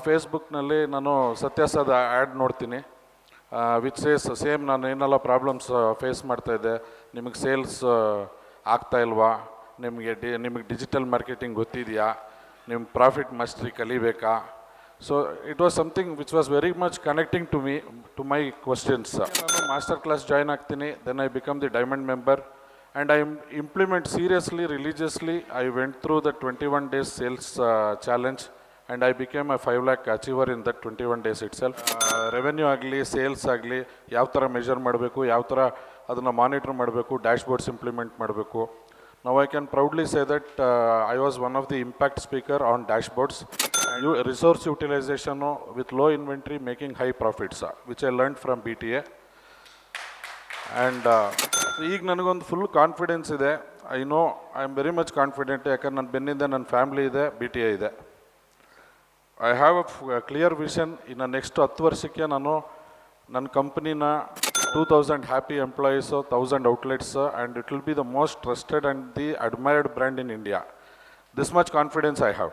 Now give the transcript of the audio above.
ಫೇಸ್ಬುಕ್ನಲ್ಲಿ ನಾನು ಸತ್ಯಾಸದ ಆ್ಯಡ್ ನೋಡ್ತೀನಿ, ವಿಚ್ ಸೇಸ್ ಸೇಮ್ ನಾನು ಏನೆಲ್ಲ ಪ್ರಾಬ್ಲಮ್ಸ್ ಫೇಸ್ ಮಾಡ್ತಾಯಿದ್ದೆ, ನಿಮಗೆ ಸೇಲ್ಸ್ ಆಗ್ತಾಯಿಲ್ವಾ, ನಿಮಗೆ ಡಿಜಿಟಲ್ ಮಾರ್ಕೆಟಿಂಗ್ ಗೊತ್ತಿದೆಯಾ, ನಿಮ್ಮ ಪ್ರಾಫಿಟ್ ಮಾಸ್ಟ್ರಿ ಕಲಿಬೇಕಾ. So it was something which was very much connecting to me, to my questions. ನಾನು ಮಾಸ್ಟರ್ ಕ್ಲಾಸ್ ಜಾಯ್ನ್ ಆಗ್ತೀನಿ, then I become the diamond member and I implement seriously, religiously. I went through the 21 days sales challenge and I became a 5 lakh achiever in that 21 days itself. Revenue ಆಗಲಿ, sales ಆಗಲಿ, ಯಾವ ಥರ measure ಮಾಡಬೇಕು, ಯಾವ ಥರ ಅದನ್ನು monitor ಮಾಡಬೇಕು, ಡ್ಯಾಶ್ಬೋರ್ಡ್ಸ್ implement ಮಾಡಬೇಕು. Now I can proudly say that I was one of the impact speaker on dashboards. Resource utilization with low inventory making high profits, which I learned from BTA. And ಈಗ ನನಗೊಂದು full confidence ಇದೆ. I know I am very much confident, ಯಾಕಂದ್ರೆ ನನ್ನ ಬೆನ್ನಿಂದ ನನ್ನ family ಇದೆ, BTA ಇದೆ. I have a clear vision. ಇನ್ನು next 10 ವರ್ಷಕ್ಕೆ ನಾನು ನನ್ನ ಕಂಪ್ನಿನ 2000 happy employees, 1000 outlets, and it will be the most trusted and the admired brand in India. This much confidence I have.